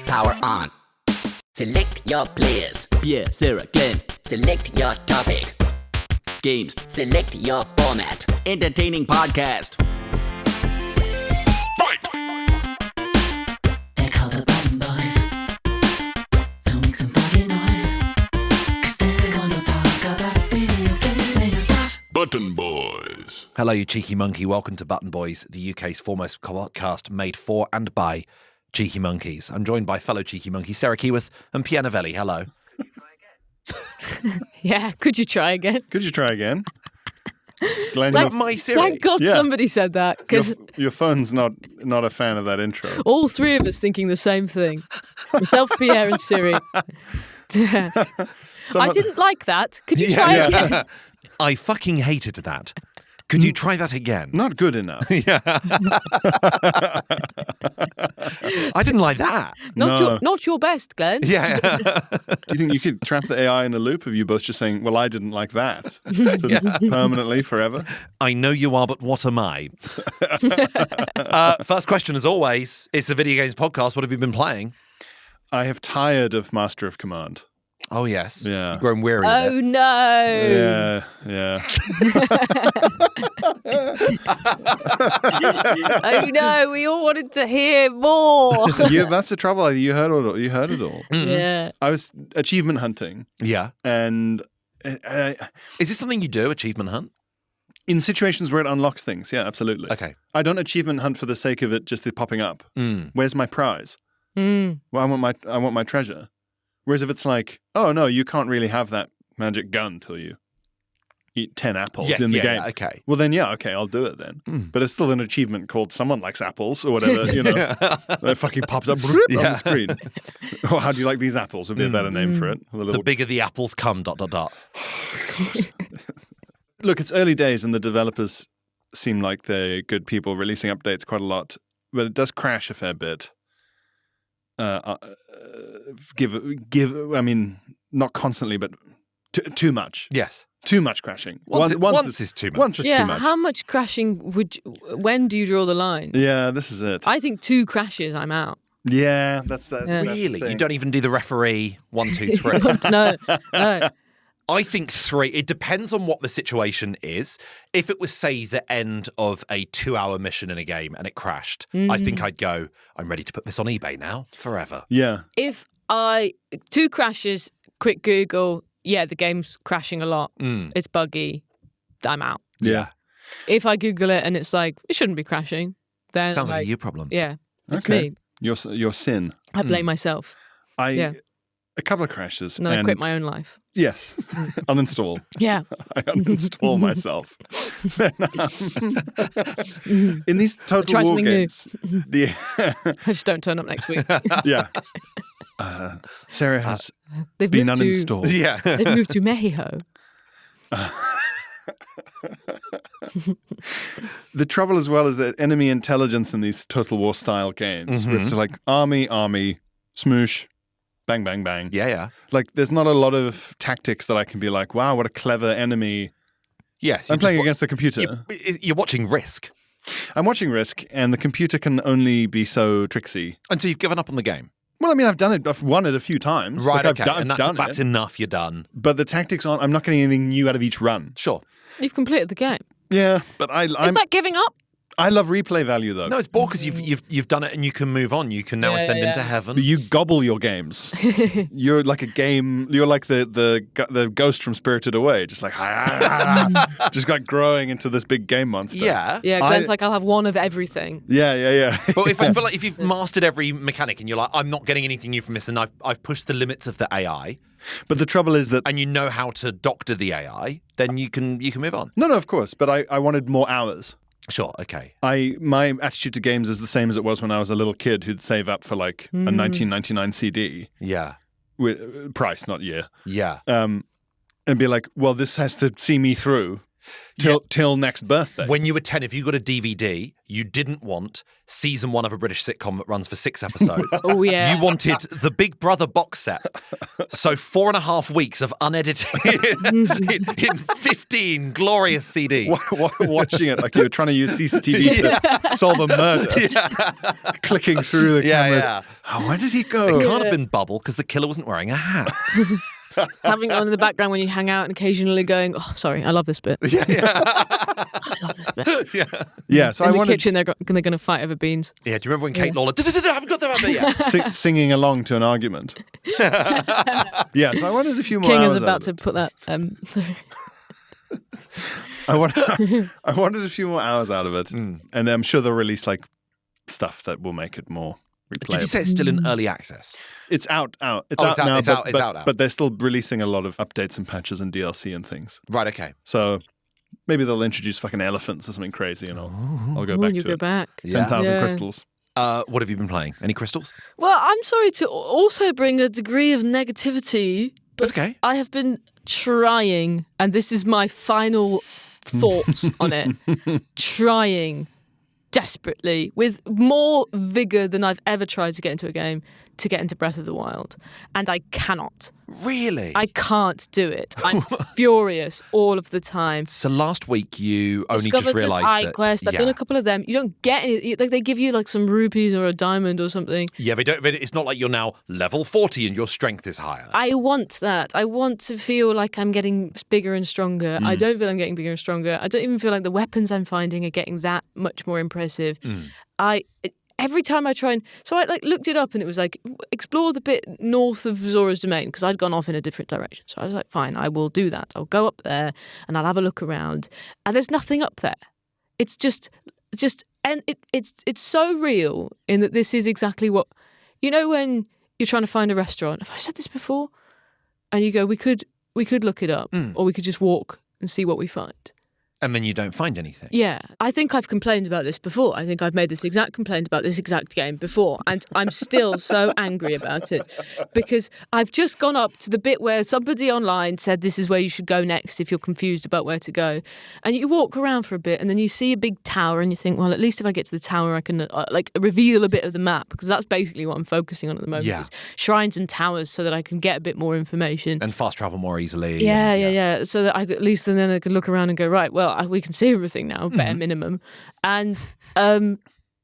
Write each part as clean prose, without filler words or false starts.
Power on. Select your players. Pierre, Sarah, Glenn. Select your topic. Games. Select your format. Entertaining podcast. They're called the Button Boys. So make some fucking noise. 'Cause they're gonna talk about video gaming and stuff. Button Boys. Hello, you cheeky monkey. Welcome to Button Boys, the UK's foremost podcast made for and by cheeky monkeys. I'm joined by fellow cheeky monkeys, Sarah Keyworth and Pierre Novelli. Hello. Yeah, could you try again? Could you try again? Glenn, Like my Siri. Thank God Yeah. somebody said that, because your phone's not a fan of that intro. all three of us thinking the same thing. Myself, Pierre, and Siri. I didn't like that. Could you try again? I fucking hated that. Could you try that again? Not good enough. Yeah. I didn't like that. Not your best, Glenn. Yeah. Do you think you could trap the AI in a loop of you both just saying, well, I didn't like that? Sort of permanently, forever? I know you are, but what am I? First question, as always, it's the Video Games Podcast. What have you been playing? I have tired of Master of Command. Oh, yes. Yeah. You've grown weary of Oh, it. no. Yeah. Oh, no. We all wanted to hear more. That's the trouble. You heard it all. Yeah. I was achievement hunting, Yeah. and Is this something you do, achievement hunt? in situations where it unlocks things, yeah, absolutely. Okay. I don't achievement hunt for the sake of it just popping up. Where's my prize? Mm. Well, I want my treasure. Whereas if it's like, oh no, you can't really have that magic gun till you eat 10 apples in the game. Yeah, okay. Well then, yeah, okay, I'll do it then. But it's still an achievement called someone likes apples or whatever, It fucking pops up on the screen. Or how do you like these apples would be a better name for it. The bigger the apples come, ... Look, it's early days and the developers seem like they're good people releasing updates quite a lot, but it does crash a fair bit. I mean, not constly, but too much. Yes. Too much crashing. Once is is too much. Once is Yeah, too much. how much crashing when do you draw the line? Yeah, this is it. I think 2 crashes, I'm out. Yeah, that's the Really? thing. You don't even do the referee 1, 2, 3? No. I think 3. It depends on what the situation is. If it was, say, the end of a 2-hour mission in a game and it crashed, I think I'd go, I'm ready to put this on eBay now, forever. Yeah. If 2 crashes, quick Google, yeah, the game's crashing a lot. It's buggy. I'm out. Yeah. If I Google it and it's like, it shouldn't be crashing, then Sounds like a you problem. Yeah, it's Okay. me. Your sin. I blame myself. A couple of crashes. And then I quit my own life. Yes. Uninstall. Yeah. I uninstall myself. In these total Try war something new. games, I just don't turn up next week. yeah. Sarah has They've been moved to uninstalled. Yeah. They've moved to Mexico. The trouble as well is that enemy intelligence in these total war style games, where it's like army, smoosh, bang, bang, bang. Yeah. Like there's not a lot of tactics that I can be like, wow, what a clever enemy. Yes. I'm playing against the computer. You're watching Risk. I'm watching Risk, and the computer can only be so tricksy. And so you've given up on the game. Well, I mean, I've done it. I've won it a few times. Right, Like, okay. I've And done that's it. enough. You're done. But the tactics aren't. I'm not getting anything new out of each run. Sure. You've completed the game. Yeah, but Is that giving up? I love replay value though. No, it's bored because you've done it and you can move on. You can now ascend into heaven. You gobble your games. You're like a game. You're like the ghost from Spirited Away, just like just like growing into this big game monster. Yeah. Yeah, Glenn's like, I'll have one of everything. Yeah. But if I feel like if you've mastered every mechanic and you're like, I'm not getting anything new from this, and I've pushed the limits of the AI, But the trouble is that and you know how to doctor the AI, then you can move on. no, of course. But I wanted more hours. Sure. Okay. My attitude to games is the same as it was when I was a little kid who'd save up for like a 1999 CD. Yeah. Price, not year. Yeah. And be like, well, this has to see me through. till next birthday. When you were 10, if you got a DVD, you didn't want season 1 of a British sitcom that runs for 6 episodes. Oh, yeah. You wanted the Big Brother box set. So 4.5 weeks of unedited in 15 glorious CDs. Watching it like you were trying to use CCTV to solve a murder. Clicking through the cameras. Yeah. Oh, where did he go? It can't have been Bubble because the killer wasn't wearing a hat. Having it on in the background when you hang out and occasionally going, oh, sorry, I love this bit. I love this bit. Yeah, so In I the wanted kitchen, they're going to fight over beans. Yeah, do you remember when Kate Lawler, I haven't got them out there yet? singing along to an argument. Yeah, so I wanted a few more King hours is out about of to it. put that. I wanted a few more hours out of it, and I'm sure they'll release like stuff that will make it more replayable. Did you say it's still in early access? It's out? It's Oh, out it's out, now. it's but, out, it's but, out now. but they're still releasing a lot of updates and patches and DLC and things. Right, okay. So maybe they'll introduce fucking elephants or something crazy, and I'll go back you to go it. back. 10,000 Yeah. crystals. What have you been playing? Any crystals? Well, I'm sorry to also bring a degree of negativity, That's okay. I have been trying, and this is my final thoughts on it, trying desperately with more vigor than I've ever tried to get into a game to get into Breath of the Wild, and I cannot. Really? I can't do it. I'm furious all of the time. So last week you only Discovered just this realised eye that... quest. I've done a couple of them. You don't get any. Like they give you like some rupees or a diamond or something. Yeah, they don't. It's not like you're now level 40 and your strength is higher. I want that. I want to feel like I'm getting bigger and stronger. I don't feel I'm getting bigger and stronger. I don't even feel like the weapons I'm finding are getting that much more impressive. Every time I try and... So I looked it up and it was like, explore the bit north of Zora's Domain because I'd gone off in a different direction. So I was like, fine, I will do that. I'll go up there and I'll have a look around. And there's nothing up there. It's just... And it's so real in that this is exactly what... You know when you're trying to find a restaurant? Have I said this before? And you go, we could look it up or we could just walk and see what we find. And then you don't find anything. Yeah, I think I've complained about this before. I think I've made this exact complaint about this exact game before, and I'm still so angry about it because I've just gone up to the bit where somebody online said this is where you should go next if you're confused about where to go. And you walk around for a bit and then you see a big tower and you think, well, at least if I get to the tower, I can reveal a bit of the map because that's basically what I'm focusing on at the moment. Yeah. Is shrines and towers so that I can get a bit more information. And fast travel more easily. Yeah. So that at least then I can look around and go, right, well, we can see everything now, bare minimum. And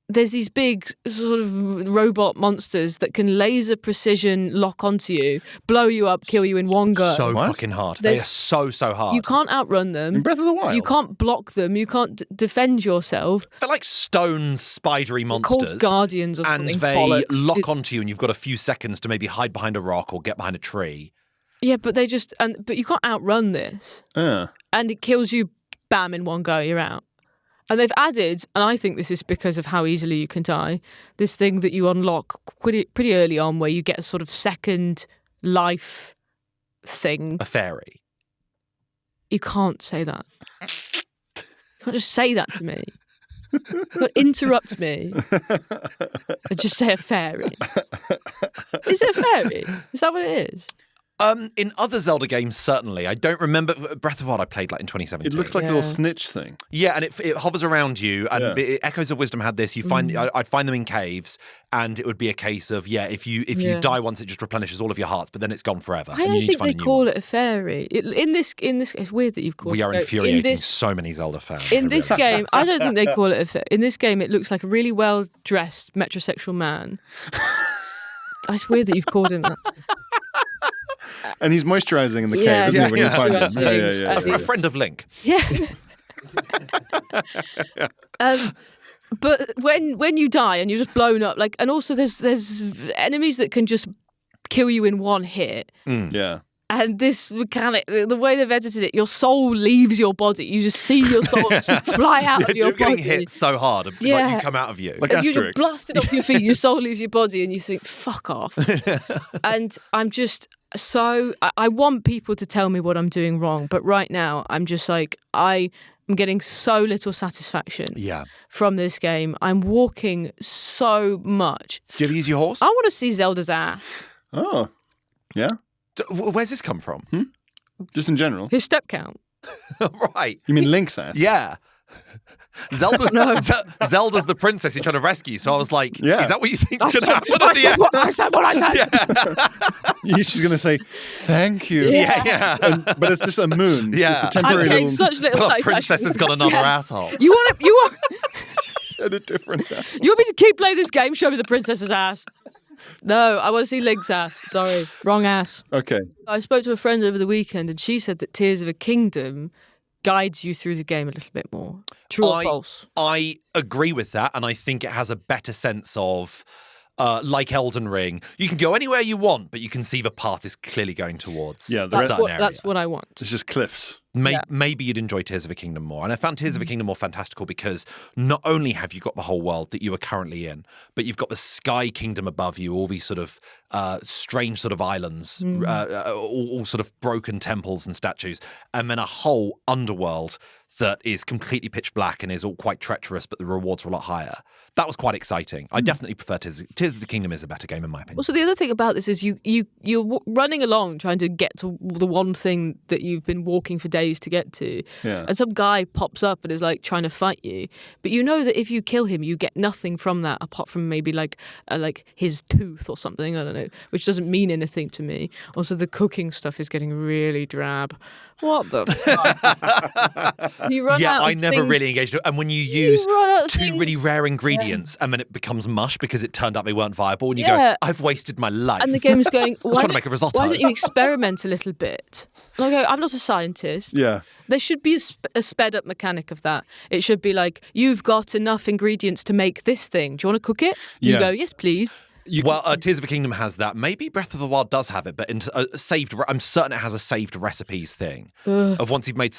there's these big sort of robot monsters that can laser precision lock onto you, blow you up, kill you in one go. So What? fucking hard. They are so hard. You can't outrun them. In Breath of the Wild? You can't block them. You can't defend yourself. They're like stone spidery monsters. Called guardians or and something. they bollocks. lock It's- onto you and you've got a few seconds to maybe hide behind a rock or get behind a tree. Yeah, but but you can't outrun this. And it kills you, bam, in one go, you're out. And they've added, and I think this is because of how easily you can die, this thing that you unlock pretty early on where you get a sort of second life thing. A fairy. You can't say that. You can't just say that to me. You can't interrupt me and just say a fairy. Is it a fairy? Is that what it is? In other Zelda games, certainly. I don't remember. Breath of the Wild I played like in 2017. It looks like a little snitch thing. Yeah, and it hovers around you. And Echoes of Wisdom had this. You find I'd find them in caves, and it would be a case of if you die once, it just replenishes all of your hearts, but then it's gone forever. I don't think they call it a fairy. In this, it's weird that you've called it. We are no, infuriating so many Zelda fans. In this game, I don't think they call it a fairy. In this game, it looks like a really well dressed metrosexual man. It's weird that you've called him that. And he's moisturizing in the cave, isn't he, when you find him? Yeah. A friend of Link. Yeah. But when you die and you're just blown up, and also there's enemies that can just kill you in one hit. Yeah. And this mechanic, the way they've edited it, your soul leaves your body. You just see your soul fly out of your You're getting body. hit so hard. Like you come out of you. Like And you're Asterix. just blasted off your feet. Your soul leaves your body, and you think, "Fuck off." And I'm just I want people to tell me what I'm doing wrong, but right now I'm just like I'm getting so little satisfaction from this game. I'm walking so much. Do you ever use your horse? I want to see Zelda's ass. Oh. Yeah? Where's this come from? Just in general? His step count. Right. You mean Link's ass? Yeah. Zelda's the princess you're trying to rescue. So I was like, Yeah. is that what you think's going to happen at the end? I said what I said. She's going to say, thank you. Yeah. But it's just a moon. Yeah. Just a temporary I'm getting little such little The satisfaction. princess has got another Yeah. asshole. You want and a different ass. you want me to keep playing this game? Show me the princess's ass. No, I want to see Link's ass. Sorry, wrong ass. Okay. I spoke to a friend over the weekend, and she said that Tears of a Kingdom guides you through the game a little bit more. True or false? I agree with that, and I think it has a better sense of, like Elden Ring, you can go anywhere you want, but you can see the path is clearly going towards Yeah, a That's certain what, area. that's what I want. It's just cliffs. Maybe you'd enjoy Tears of a Kingdom more. And I found Tears of a Kingdom more fantastical because not only have you got the whole world that you are currently in, but you've got the Sky Kingdom above you, all these sort of strange sort of islands, all sort of broken temples and statues, and then a whole underworld that is completely pitch black and is all quite treacherous, but the rewards are a lot higher. That was quite exciting. I definitely prefer Tears of the Kingdom is a better game in my opinion. Also, the other thing about this is you're running along trying to get to the one thing that you've been walking for days to get to, Yeah. and some guy pops up and is like trying to fight you, but you know that if you kill him, you get nothing from that apart from maybe like his tooth or something. I don't know, which doesn't mean anything to me. Also, the cooking stuff is getting really drab. What the fuck? You run out of I never things- really engaged. And when you use run out of two really things. rare ingredients and then it becomes mush because it turned out they weren't viable, and you Yeah. go, I've wasted my life. And the game is going, I was trying to make a risotto. Why don't you experiment a little bit? And I go, I'm not a scientist. Yeah. There should be a sped up mechanic of that. It should be like, you've got enough ingredients to make this thing. Do you want to cook it? You Yeah. go, yes, please. Tears of the Kingdom has that. Maybe Breath of the Wild does have it, but I'm certain it has a saved recipes thing. Of once you've made...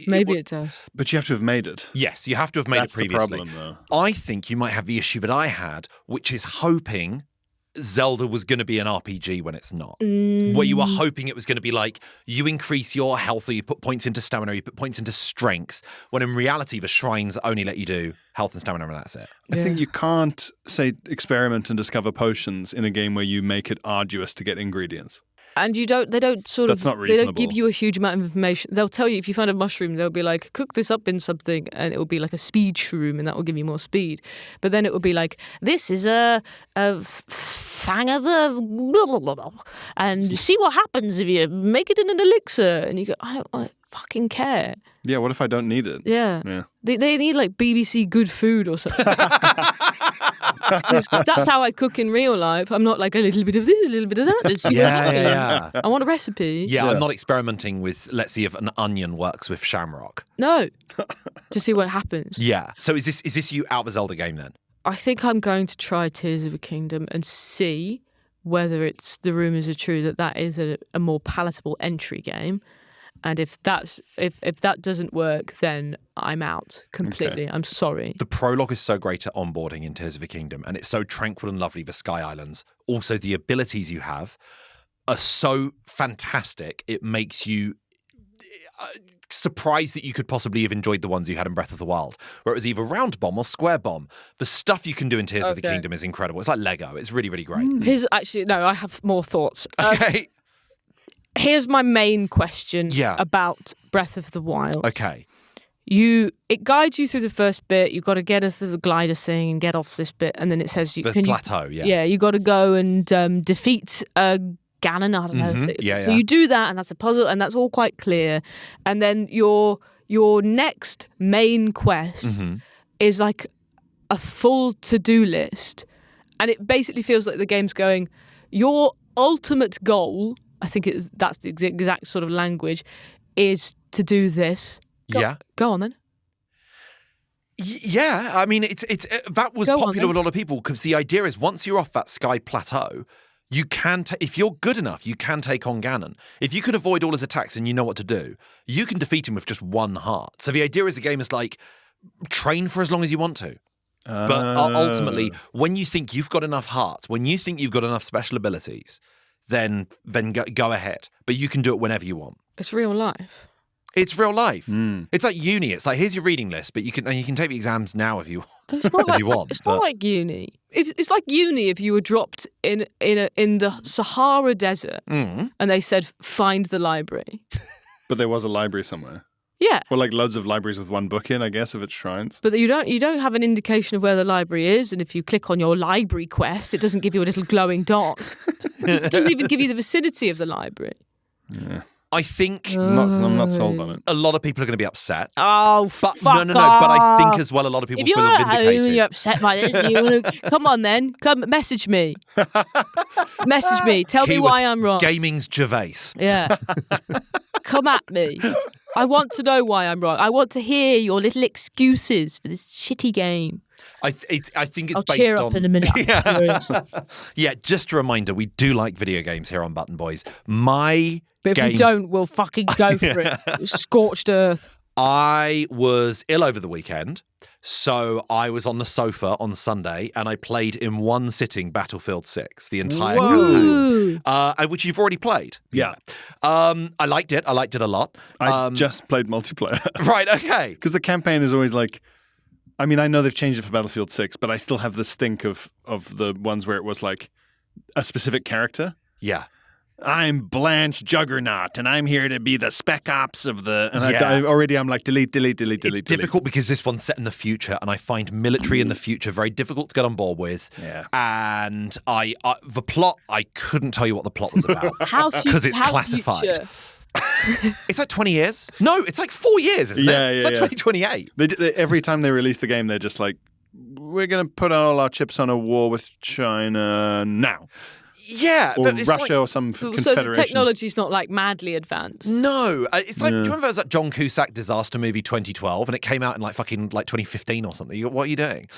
Maybe it does. But you have to have made it. Yes, you have to have made That's it previously. the problem, I think you might have the issue that I had, which is hoping Zelda was going to be an RPG when it's not. Where you were hoping it was going to be like, you increase your health, or you put points into stamina, or you put points into strength, when in reality the shrines only let you do health and stamina, and that's it. I think you can't, say, experiment and discover potions in a game where you make it arduous to get ingredients. And they don't sort That's of, not they don't give reasonable. you a huge amount of information. They'll tell you if you find a mushroom, they'll be like, cook this up in something, and it will be like a speed shroom, and that will give you more speed. But then it will be like, this is a fang of a blah, blah, blah, blah, and see what happens if you make it in an elixir. And you go, I don't fucking care. Yeah, what if I don't need it? Yeah. Yeah. They need like BBC good food or something. That's how I cook in real life. I'm not like a little bit of this, a little bit of that. Let's see what happens. Yeah. I want a recipe. Yeah, I'm not experimenting with, let's see if an onion works with shamrock. No. To see what happens. Yeah. So is this you out of the Zelda game then? I think I'm going to try Tears of a Kingdom and see whether the rumours are true that is a more palatable entry game. And if that doesn't work, then I'm out completely. I'm sorry. The prologue is so great at onboarding in Tears of the Kingdom, and it's so tranquil and lovely, the Sky Islands. Also, the abilities you have are so fantastic, it makes you surprised that you could possibly have enjoyed the ones you had in Breath of the Wild, where it was either round bomb or square bomb. The stuff you can do in Tears of the Kingdom is incredible. It's like Lego. It's really, really great. I have more thoughts. Okay. Here's my main question Yeah. about Breath of the Wild. Okay. It guides you through the first bit. You've got to get us to the glider thing and get off this bit, and then it says The plateau, yeah. Yeah, you got to go and defeat Ganon. I don't know. Yeah, So yeah. you do that, and that's a puzzle, and that's all quite clear. And then your next main quest is like a full to-do list, and it basically feels like the game's going, your ultimate goal, I think that's the exact sort of language, is to do this. Go on then. Yeah, I mean, it's that was Go on, popular then. with a lot of people because the idea is once you're off that Sky Plateau, you can, if you're good enough, you can take on Ganon. If you can avoid all his attacks and you know what to do, you can defeat him with just one heart. So the idea is the game is like, train for as long as you want to. But ultimately, when you think you've got enough hearts, when you think you've got enough special abilities, then go ahead. But you can do it whenever you want. It's real life. It's real life. It's like uni. It's like, here's your reading list, but you can take the exams now if you want. It's not like you want, It's but- not like uni. It's like uni if you were dropped in the Sahara Desert and they said find the library. But there was a library somewhere. Yeah. Or like loads of libraries with one book in, I guess, of its shrines. But you don't have an indication of where the library is, and if you click on your library quest, it doesn't give you a little glowing dot. It doesn't even give you the vicinity of the library. Yeah. I think I'm not sold on it. a lot of people are going to be upset. Oh, But fuck no. But I think off. as well, a lot of people If you're feel at home vindicated. and you're upset by this, you wanna, come on then, come message me. Message me. Tell me Keyword, why I'm wrong. Gaming's Gervais. Yeah. Come at me. I want to know why I'm wrong. I want to hear your little excuses for this shitty game. I think it's I'll based cheer on. up in a minute. Yeah, just a reminder, we do like video games here on Button Boys. My But if games, we don't, we'll fucking go for it. Scorched earth. I was ill over the weekend, so I was on the sofa on Sunday and I played in one sitting Battlefield 6, the entire campaign, Ooh. which you've already played. Yeah. I liked it. I liked it a lot. I just played multiplayer. Right, okay. Because the campaign is always like, I mean, I know they've changed it for Battlefield 6, but I still have the stink of the ones where it was like a specific character. Yeah. I'm Blanche Juggernaut, and I'm here to be the Spec Ops of the... And Yeah. I'm like, delete. It's difficult because this one's set in the future, and I find military in the future very difficult to get on board with. Yeah. And the plot, I couldn't tell you what the plot was about. How Because it's how classified. future? It's like 20 years? No, it's like 4 years, isn't Yeah, it? It's like 2028. Every time they release the game, they're just like, we're going to put all our chips on a war with China now. Yeah. Or but it's Russia like, or some So the confederation. technology's not like madly advanced. no. It's like, do you Yeah. remember there was that John Cusack disaster movie 2012 and it came out in like fucking like 2015 or something? What are you doing?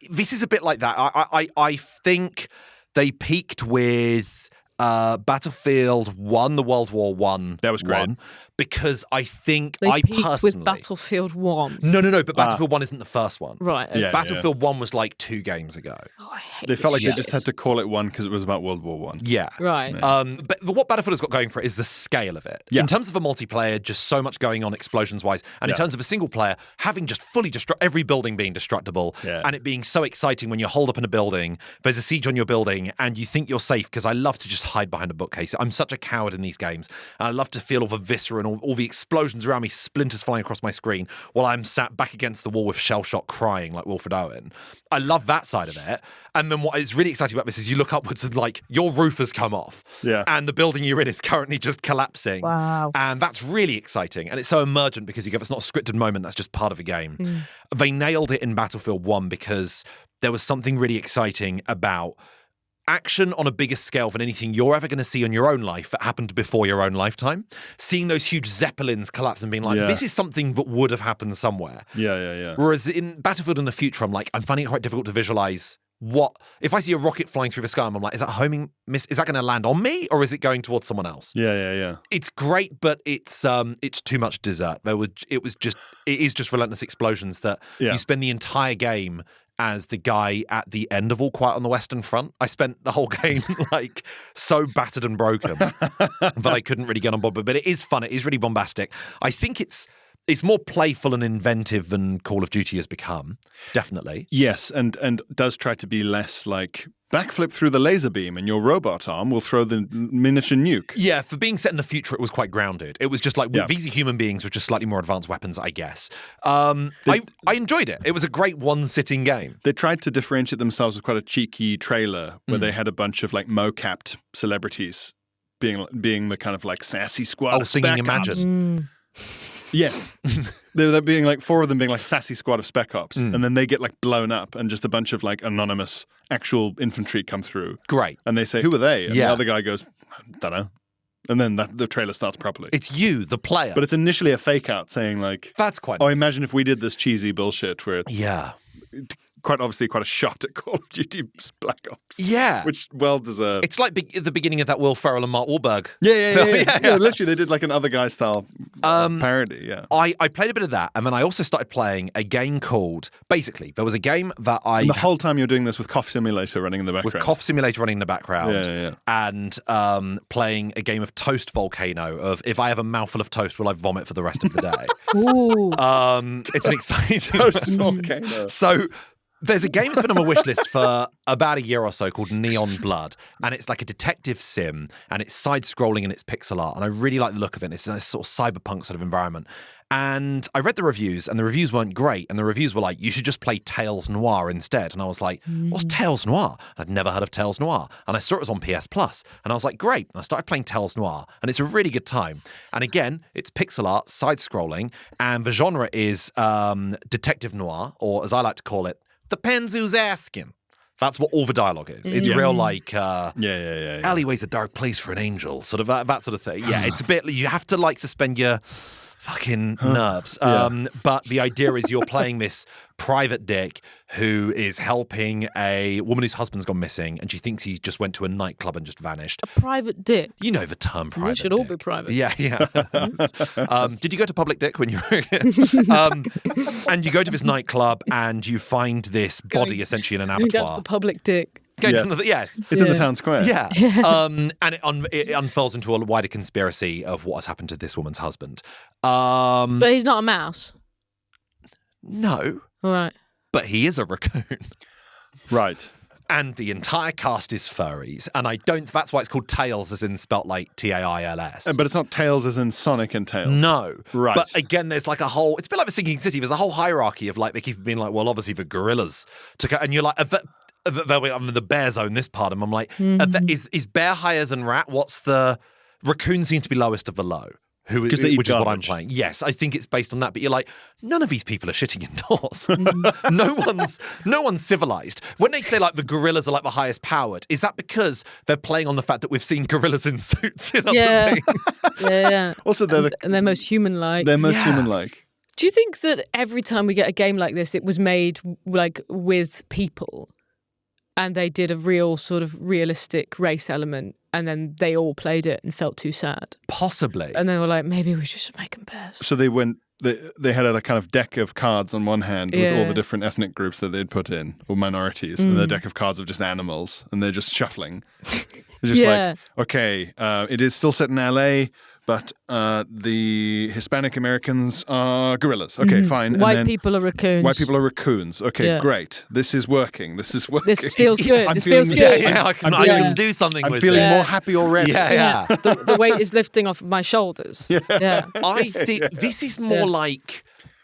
This is a bit like that. I think they peaked with Battlefield 1, the World War One. That was great. one, because I think They I peaked personally with Battlefield 1. No, but Battlefield 1 isn't the first one. Right. Okay. Yeah. Battlefield 1 was like 2 games ago. Oh, I hate They felt like this they just shit. had to call it one because it was about World War One. Yeah. Right. But what Battlefield has got going for it is the scale of it. Yeah. In terms of a multiplayer, just so much going on explosions-wise. And in Yeah. terms of a single player, having just fully every building being destructible Yeah. and it being so exciting when you're holed up in a building, there's a siege on your building and you think you're safe because I love to just hide behind a bookcase. I'm such a coward in these games. And I love to feel all the viscera and all the explosions around me, splinters flying across my screen while I'm sat back against the wall with shell shock crying like Wilfred Owen. I love that side of it. And then what is really exciting about this is you look upwards and like your roof has come off. Yeah. And the building you're in is currently just collapsing. Wow. And that's really exciting. And it's so emergent because it's not a scripted moment, that's just part of a game. They nailed it in Battlefield 1 because there was something really exciting about action on a bigger scale than anything you're ever going to see in your own life that happened before your own lifetime. Seeing those huge zeppelins collapse and being like, Yeah. this is something that would have happened somewhere. Yeah. Whereas in Battlefield in the future, I'm finding it quite difficult to visualize what if I see a rocket flying through the sky and I'm like, is that homing miss? Is that going to land on me or is it going towards someone else? Yeah. It's great, but it's too much dessert. It is just relentless explosions that Yeah. you spend the entire game as the guy at the end of All Quiet on the Western Front. I spent the whole game like so battered and broken that I couldn't really get on board. But it is fun. It is really bombastic. I think it's more playful and inventive than Call of Duty has become. Definitely. Yes, and does try to be less like backflip through the laser beam and your robot arm will throw the miniature nuke. Yeah, for being set in the future, it was quite grounded. It was just like Yeah. these are human beings with just slightly more advanced weapons, I guess. I enjoyed it. It was a great one-sitting game. They tried to differentiate themselves with quite a cheeky trailer where they had a bunch of like mo-capped celebrities being the kind of like sassy squad of Singing Spec Ops. Imagine. Yes. They're being like 4 of them being like sassy squad of Spec Ops and then they get like blown up and just a bunch of like anonymous actual infantry come through Great. and they say, who are they? And Yeah. the other guy goes, don't know. And then the trailer starts properly. It's you, the player. But it's initially a fake out saying like, That's quite oh, nice. imagine if we did this cheesy bullshit where it's Yeah. quite obviously quite a shot at Call of Duty Black Ops. Yeah. Which well deserved. It's like the beginning of that Will Ferrell and Mark Wahlberg. Yeah. film. Yeah, literally, they did like an other guy style parody. Yeah. I played a bit of that, and then I also started playing a game called, basically, there was a game that I... And the whole time you're doing this with Cough Simulator running in the background. with Cough Simulator running in the background, Yeah. and playing a game of Toast Volcano of if I have a mouthful of toast, will I vomit for the rest of the day? Ooh. It's an exciting Toast volcano. So There's a game that's been on my wish list for about a year or so called Neon Blood, and it's like a detective sim, and it's side-scrolling and it's pixel art, and I really like the look of it. It's a sort of cyberpunk sort of environment. And I read the reviews, and the reviews weren't great, and the reviews were like, you should just play Tales Noir instead. And I was like, what's Tales Noir? I'd never heard of Tales Noir. And I saw it was on PS Plus, and I was like, great. And I started playing Tales Noir, and it's a really good time. And again, it's pixel art, side-scrolling, and the genre is detective noir, or as I like to call it, depends who's asking. That's what all the dialogue is. It's real like alleyways a dark place for an angel, sort of that sort of thing. Yeah, it's a bit. You have to like suspend your fucking nerves. But the idea is you're playing this private dick who is helping a woman whose husband's gone missing, and she thinks he just went to a nightclub and just vanished. A private dick. You know the term private. We should all be private. Yeah. Did you go to public dick when you were? And you go to this nightclub and you find this body essentially in an Going down to abattoir. the public dick. Yes. It's in the town square. Yeah. And it unfolds into a wider conspiracy of what has happened to this woman's husband. But he's not a mouse. No. All right. But he is a raccoon. Right. And the entire cast is furries. And that's why it's called Tails, as in spelt like Tails. But it's not Tails as in Sonic and Tails. No. Right. But again, there's like it's a bit like the Sinking City. There's a whole hierarchy of like, they keep being like, well, obviously the gorillas. And you're like, I'm in the bear zone, this part. And I'm like, is bear higher than rat? Raccoon seems to be lowest of the low. Which is what I'm playing. Yes, I think it's based on that. But you're like, none of these people are shitting indoors. no one's civilized. When they say like the gorillas are like the highest powered, is that because they're playing on the fact that we've seen gorillas in suits in other things? Yeah. Also, and they're most human-like. They're most human-like. Do you think that every time we get a game like this, it was made like with people, and they did a real sort of realistic race element, and then they all played it and felt too sad? Possibly. And they were like, maybe we should just make them bears. So they had a kind of deck of cards on one hand with all the different ethnic groups that they'd put in, or minorities, and a deck of cards of just animals, and they're just shuffling. It's just like, okay, it is still set in LA, but the Hispanic Americans are gorillas. Okay, fine. White people are raccoons. White people are raccoons. Okay, great. This is working. This feels good. I'm this feeling- feels good. I can do something I'm with feeling this. more happy already. Yeah. The weight is lifting off of my shoulders. Yeah. I think this is more like...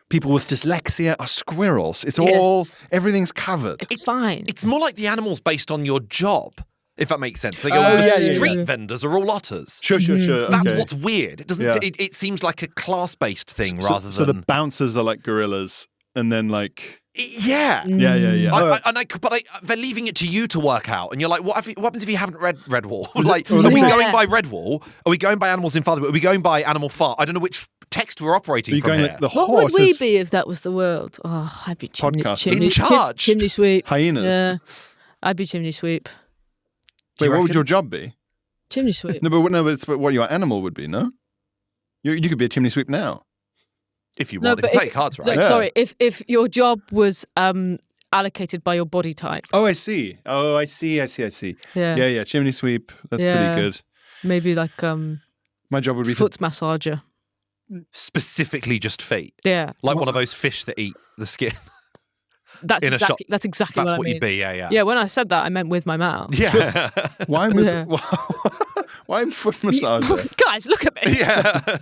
People with dyslexia are squirrels. It's everything's covered. It's fine. It's more like the animals based on your job, if that makes sense. They go, Oh, the yeah, street vendors are all otters. Sure. That's okay. what's weird. It doesn't. It seems like a class-based thing rather than. So the bouncers are like gorillas, and then like. Yeah. Yeah. They're leaving it to you to work out, and you're like, what happens if you haven't read Redwall? Was Like, it- or are we was it- going by Redwall? Are we going by Animals in Fatherhood? Are we going by Animal Farm? I don't know which text we're operating Are you from going here. like the What would we horses? be if that was the world? Oh, I'd be Podcasters. In charge. chimney sweep. Hyenas. Yeah, I'd be chimney sweep. Wait, what would reckon? your job be? Chimney sweep. No, but it's what your animal would be. No, you could be a chimney sweep now. If you No, want, if but you play cards right. Look, Yeah. sorry. If your job was allocated by your body type, Oh, I see. I see. Yeah. Chimney sweep. That's Yeah. pretty good. maybe like My job would be to. foot massager. Specifically just feet. Yeah, Like one of those fish that eat the skin. that's In a exactly shop. that's exactly That's what I what mean. you'd be, yeah. Yeah, when I said that, I meant with my mouth. Yeah. Why was Yeah. why foot massager? Guys, look at me. Yeah.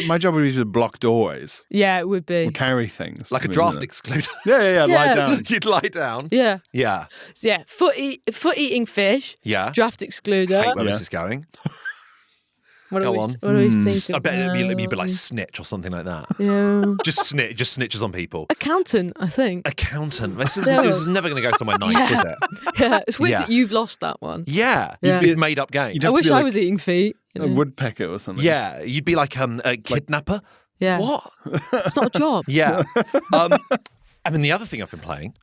My job would be to block doorways Yeah, it would be. or carry things. Like a I mean, draft you know. excluder. Yeah. Lie Yeah. down. You'd lie down. Yeah, Yeah. yeah. Foot eating fish. Yeah. Draft excluder. Hate where Yeah. this is going. What Go are we, on. What are we thinking? I bet it'd be a bit like snitch or something like that. Yeah. Just snitches on people. Accountant, I think. Accountant. This Yeah. is never going to go somewhere nice, is it? Yeah, it's weird Yeah. that you've lost that one. Yeah. Yeah. It's made up game. You'd I have to wish be I like was eating feet. you a know. woodpecker or something. Yeah. You'd be like a kidnapper. Yeah. What? It's not a job. Yeah. And then the other thing I've been playing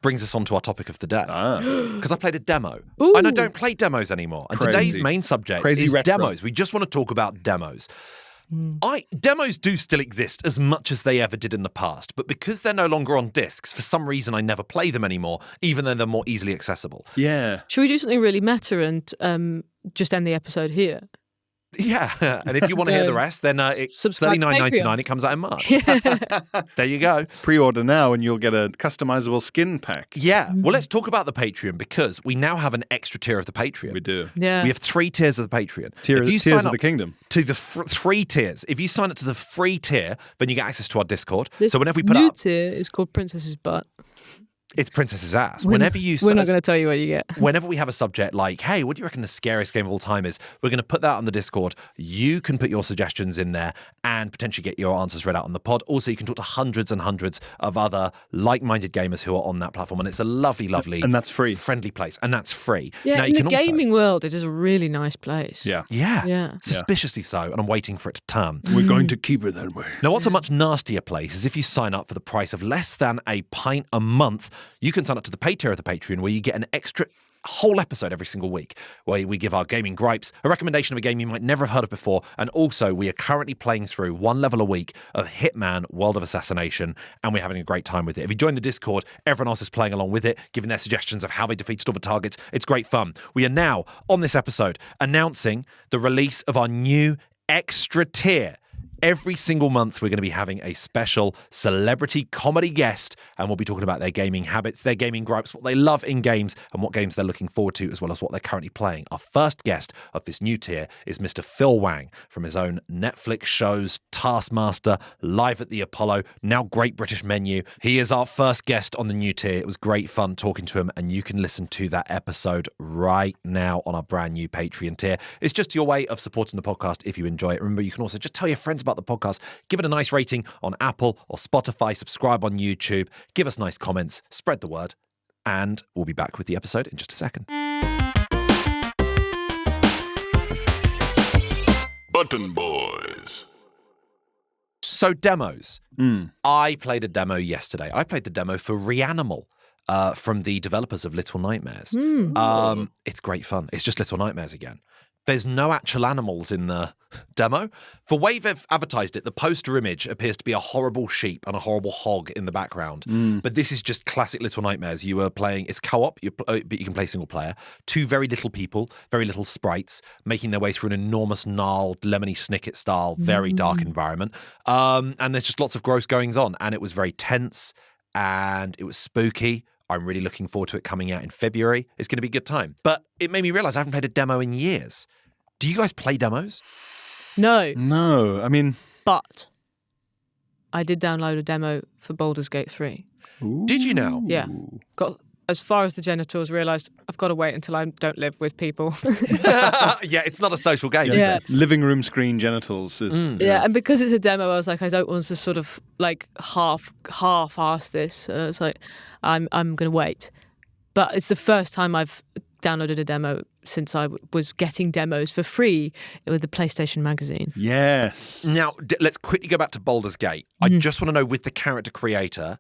brings us on to our topic of the day. Because I played a demo. Ooh. And I don't play demos anymore. And Crazy. today's main subject Crazy is retro. demos. We just want to talk about demos. Demos do still exist as much as they ever did in the past, but because they're no longer on discs, for some reason I never play them anymore, even though they're more easily accessible. Yeah. Should we do something really meta and just end the episode here? Yeah, and if you want to hear the rest, then it's Subscribe to $39.99. It comes out in March. There you go. Pre-order now and you'll get a customizable skin pack. Yeah. Well, let's talk about the Patreon because we now have an extra tier of the Patreon. We do. Yeah. We have 3 tiers of the Patreon. Tears of the Kingdom. To the 3 tiers. If you sign up to the free tier, then you get access to our Discord. This so whenever we put new up, tier is called Princess's Butt. it's Princess's ass. We're not going to tell you what you get. Whenever we have a subject like, hey, what do you reckon the scariest game of all time is? We're going to put that on the Discord. You can put your suggestions in there and potentially get your answers read out on the pod. Also, you can talk to hundreds and hundreds of other like-minded gamers who are on that platform. And it's a lovely, lovely... And that's free. ...friendly place. And that's free. Yeah, now, in the gaming world, it is a really nice place. Yeah. Yeah. Suspiciously so. And I'm waiting for it to turn. We're going to keep it that way. Now, what's a much nastier place is if you sign up for the price of less than a pint a month, you can sign up to the paid tier of the Patreon where you get an extra whole episode every single week where we give our gaming gripes, a recommendation of a game you might never have heard of before, and also we are currently playing through 1 level a week of Hitman, World of Assassination, and we're having a great time with it. If you join the Discord, everyone else is playing along with it, giving their suggestions of how they defeated all the targets. It's great fun. We are now, on this episode, announcing the release of our new extra tier. Every single month, we're going to be having a special celebrity comedy guest, and we'll be talking about their gaming habits, their gaming gripes, what they love in games, and what games they're looking forward to, as well as what they're currently playing. Our first guest of this new tier is Mr. Phil Wang from his own Netflix shows, Taskmaster, Live at the Apollo, now Great British Menu. He is our first guest on the new tier. It was great fun talking to him, and you can listen to that episode right now on our brand new Patreon tier. It's just your way of supporting the podcast if you enjoy it. Remember, you can also just tell your friends about the podcast, give it a nice rating on Apple or Spotify, subscribe on YouTube, give us nice comments, spread the word, and we'll be back with the episode in just a second. Button Boys. So demos. I played a demo yesterday. I played the demo for Reanimal. From the developers of Little Nightmares. It's great fun. It's just Little Nightmares again. There's no actual animals in the demo. For way they've advertised it, the poster image appears to be a horrible sheep and a horrible hog in the background. But this is just classic Little Nightmares. You are playing, it's co-op, but you can play single player. 2 very little people, very little sprites, making their way through an enormous, gnarled, Lemony Snicket style, very dark environment. And there's just lots of gross goings on. And it was very tense and it was spooky. I'm really looking forward to it coming out in February. It's going to be a good time. But it made me realize I haven't played a demo in years. Do you guys play demos? No, I mean... But I did download a demo for Baldur's Gate 3. Did you now? Yeah. Got as far as the genitals, realised I've got to wait until I don't live with people. Yeah, it's not a social game, is it? Living room screen genitals is... Yeah, and because it's a demo, I was like, I don't want to sort of like half-ass this. So it's like, I'm going to wait. But it's the first time I've downloaded a demo since I was getting demos for free with the PlayStation magazine. Yes. Now, let's quickly go back to Baldur's Gate. I just want to know, with the character creator,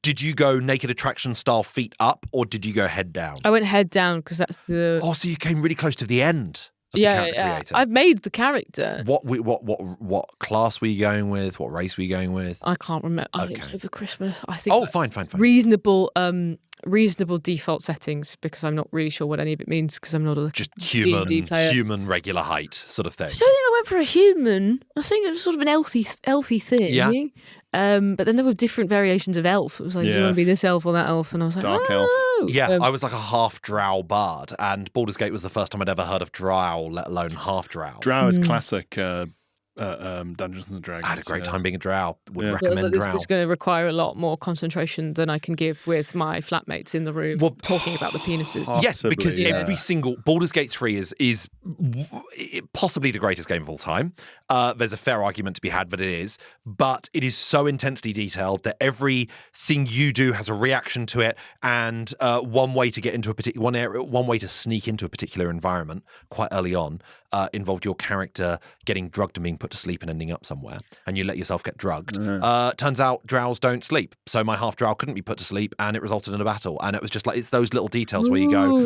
did you go naked attraction style feet up, or did you go head down? I went head down because that's the... Oh, so you came really close to the end of the character creator. I've made the character. What class were you going with? What race were you going with? I can't remember. I think it was over Christmas. I think. Oh, fine. Reasonable default settings, because I'm not really sure what any of it means because I'm not a just D&D player. human regular height sort of thing. I don't think I went for a human. I think it was sort of an elfy thing. Yeah. But then there were different variations of elf. It was like, do you want to be this elf or that elf? And I was like, Dark elf. Yeah, I was like a half drow bard, and Baldur's Gate was the first time I'd ever heard of drow, let alone half drow. Drow is classic Dungeons and Dragons. I had a great time being a drow. Would But I was recommend like, this drow. is going to require a lot more concentration than I can give with my flatmates in the room talking about the penises. Yes, because Possibly, every single Baldur's Gate 3 is possibly the greatest game of all time. There's a fair argument to be had that it is, but it is so intensely detailed that everything you do has a reaction to it, and one way to get into a particular one way to sneak into a particular environment quite early on involved your character getting drugged and being put to sleep and ending up somewhere, and you let yourself get drugged. Turns out drows don't sleep, so my half drow couldn't be put to sleep, and it resulted in a battle. And it was just like, it's those little details where you go,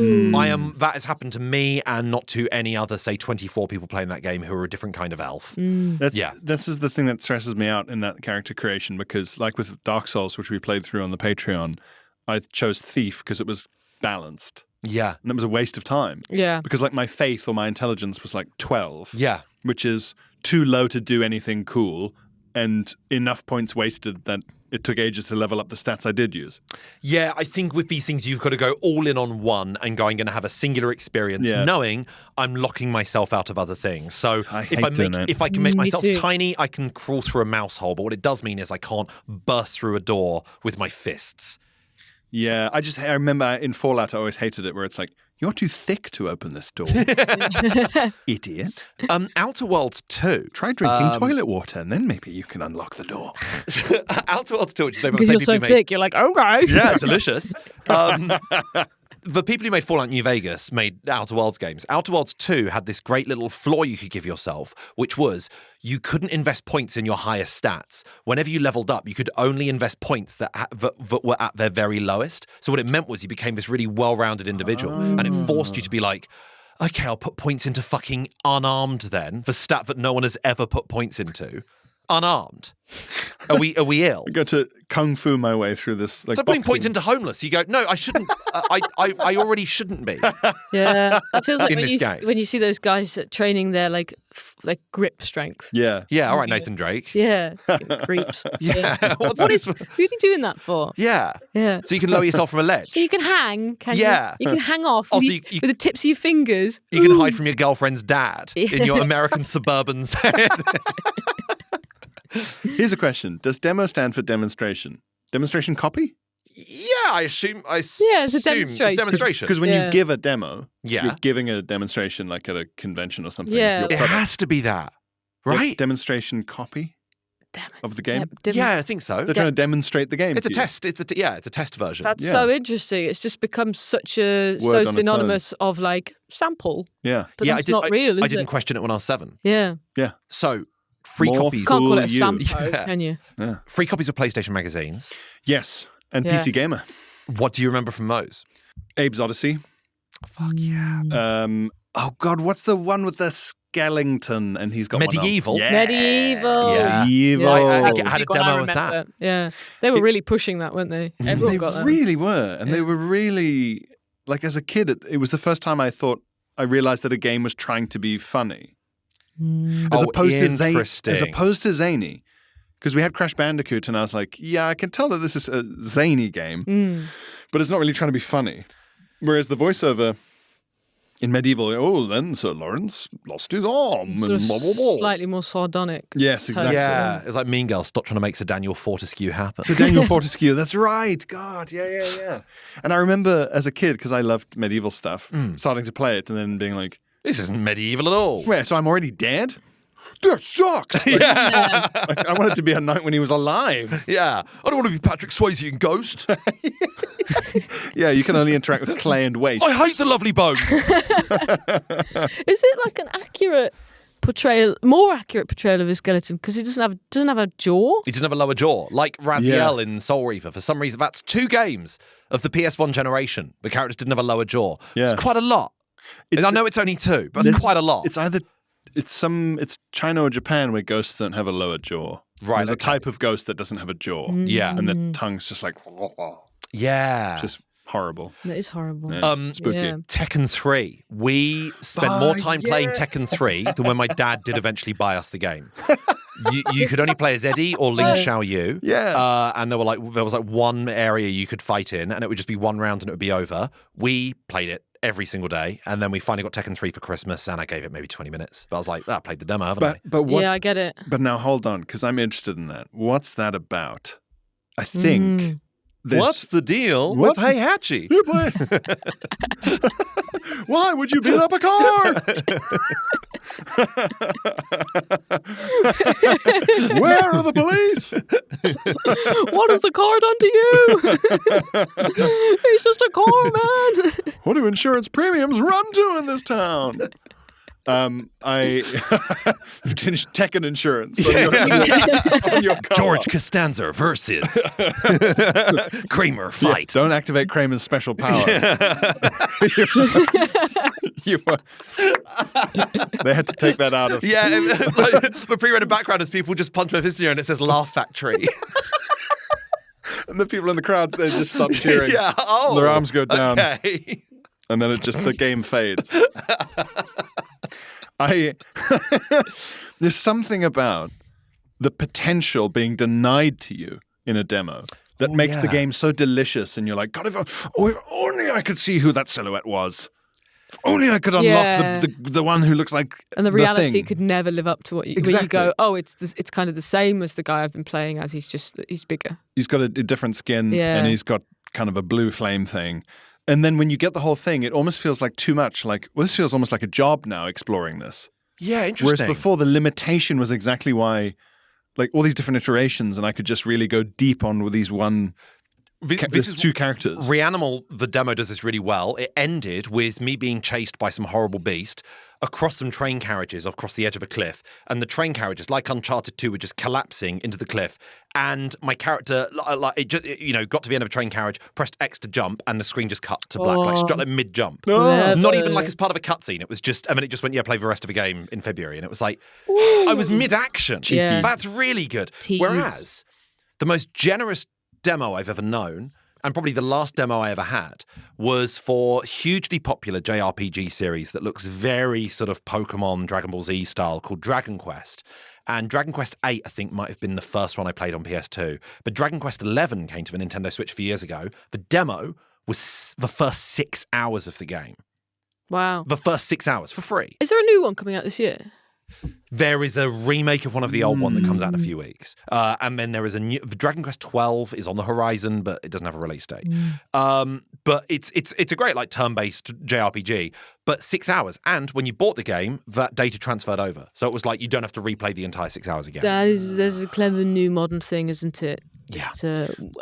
that has happened to me and not to any other, say, 24 people playing that game who are a different kind of elf. This is the thing that stresses me out in that character creation, because like with Dark Souls, which we played through on the Patreon, I chose Thief because it was balanced. Yeah. And that was a waste of time. Yeah. Because like my faith or my intelligence was like 12. Yeah. which is too low to do anything cool and enough points wasted that it took ages to level up the stats I did use. Yeah, I think with these things, you've got to go all in on one and go, I'm going to have a singular experience, knowing I'm locking myself out of other things. So if I can make myself tiny, I can crawl through a mouse hole. But what it does mean is I can't burst through a door with my fists. Yeah, I remember in Fallout, I always hated it where it's like, you're too thick to open this door. Idiot. Outer Worlds 2. Try drinking toilet water and then maybe you can unlock the door. Outer Worlds 2, which they Because you're so thick, you're like, okay. Yeah, delicious. The people who made Fallout New Vegas made Outer Worlds games. Outer Worlds 2 had this great little flaw you could give yourself, which was you couldn't invest points in your highest stats. Whenever you leveled up, you could only invest points that were at their very lowest. So what it meant was you became this really well-rounded individual, and it forced you to be like, okay, I'll put points into fucking unarmed then, the stat that no one has ever put points into. Unarmed. Are we ill? I got to kung fu my way through this. Like, so putting points into homeless, you go, no, I shouldn't. I already shouldn't be. Yeah, that feels like In when you see those guys training their like grip strength. Yeah. Yeah. All right, Nathan Drake. Yeah, creeps. Yeah. Who's he doing that for? Yeah. Yeah. So you can lower yourself from a ledge. So you can hang. Can Yeah. You can hang off Oh, with, so with the tips of your fingers. You can hide from your girlfriend's dad in your American suburbans head. Here's a question. Does demo stand for demonstration? Demonstration copy? Yeah, I assume. It's a demonstration. It's demonstration. Because when you give a demo, Yeah. you're giving a demonstration like at a convention or something. Yeah. of your It product. has to be that, right? Demonstration copy of the game. Yeah, I think so. They're trying to demonstrate the game. It's a to you. test. It's a test version. That's so interesting. It's just become such a Word on its synonymous of like sample, Yeah. but yeah, that's not real, is I didn't it? question it when I was 7. Yeah, Yeah. So free More copies. can't call it a you. sample, Yeah. can you? Free copies of PlayStation magazines. Yes. And Yeah. PC Gamer. What do you remember from those? Abe's Odyssey. Fuck yeah. Oh God, what's the one with the skeleton and he's got Medieval? One arm? Medieval. Yeah. Medieval. I That's had a big one, I demo of remember. that. Yeah, they were really pushing that, weren't they? Everyone They got that. really were, and they were really like as a kid. It was the first time I realized that a game was trying to be funny, as opposed to zany. Because we had Crash Bandicoot, and I was like, yeah, I can tell that this is a zany game, but it's not really trying to be funny. Whereas the voiceover in Medieval, then Sir Lawrence lost his arm. Sort And of blah, blah, blah. slightly more sardonic. Yes, exactly. Yeah, it was like Mean Girls. Stop trying to make Sir Daniel Fortescue happen. So Daniel Fortescue, that's right. God, yeah. And I remember as a kid, because I loved medieval stuff, starting to play it and then being like, This isn't medieval at all. wait, so I'm already dead? That sucks! Like, I want it to be a night when he was alive. Yeah. I don't want to be Patrick Swayze in Ghost. Yeah, you can only interact with clay and waste. I hate the lovely bones. Is it like an more accurate portrayal of his skeleton because he doesn't have a jaw? He doesn't have a lower jaw. Like Raziel in Soul Reaver. For some reason, that's 2 games of the PS1 generation. The characters didn't have a lower jaw. Yeah. It's quite a lot. I know it's only 2, but it's quite a lot. It's China or Japan where ghosts don't have a lower jaw. Right, There's a okay. type of ghost that doesn't have a jaw. Yeah. And the tongue's just like, Yeah. just horrible. That is horrible. Spooky. Yeah. Tekken 3. We spent more time playing Tekken 3 than when my dad did eventually buy us the game. You could only play as Eddie or Ling Xiaoyu. Yeah. And there was one area you could fight in, and it would just be one round and it would be over. We played it every single day, and then we finally got Tekken 3 for Christmas, and I gave it maybe 20 minutes. But I was like, I played the demo, haven't I? But what? Yeah, I get it. But now hold on, because I'm interested in that. What's that about? I think this. What's the deal What? with Heihachi? You play- Why would you beat up a car? Where are the police? What has the car done to you? He's just a car, man. What do insurance premiums run to in this town? I finished Tekken insurance on your car. George Costanza versus Kramer fight. Don't activate Kramer's special power. They had to take that out of. Yeah, the pre-rendered background is people just punch my fist in the air and it says Laugh Factory. And the people in the crowd, they just stop cheering. Yeah, Their arms go down. Okay. And then the game fades. There's something about the potential being denied to you in a demo that makes the game so delicious, and you're like, God, if only I could see who that silhouette was. If only I could unlock the one who looks like and the reality thing. could never live up to what you, Exactly. where you go, oh, it's kind of the same as the guy I've been playing as, he's bigger. He's got a different skin, and he's got kind of a blue flame thing. And then when you get the whole thing, it almost feels like too much. Like, well, this feels almost like a job now, exploring this. Yeah, interesting. Whereas before, the limitation was exactly why, like, all these different iterations, and I could just really go deep on with these this is two characters. Reanimal, the demo does this really well. It ended with me being chased by some horrible beast across some train carriages across the edge of a cliff, and the train carriages, like Uncharted 2, were just collapsing into the cliff. And my character, got to the end of a train carriage, pressed X to jump, and the screen just cut to black, like mid-jump. Not even like as part of a cutscene. It was just, it just went, play the rest of the game in February, and it was like, I was mid-action. Yeah. That's really good. Tease. Whereas the most generous demo I've ever known, and probably the last demo I ever had, was for hugely popular JRPG series that looks very sort of Pokemon, Dragon Ball Z style, called Dragon Quest. And Dragon Quest 8, I think, might have been the first one I played on PS2. But Dragon Quest 11 came to the Nintendo Switch a few years ago. The demo was the first 6 hours of the game. Wow. The first 6 hours for free. Is there a new one coming out this year? There is a remake of one of the old one that comes out in a few weeks. And then there is a new... Dragon Quest 12 is on the horizon, but it doesn't have a release date. But it's a great, like, turn-based JRPG, but 6 hours. And when you bought the game, that data transferred over. So it was like you don't have to replay the entire 6 hours again. There's a clever new modern thing, isn't it? Yeah.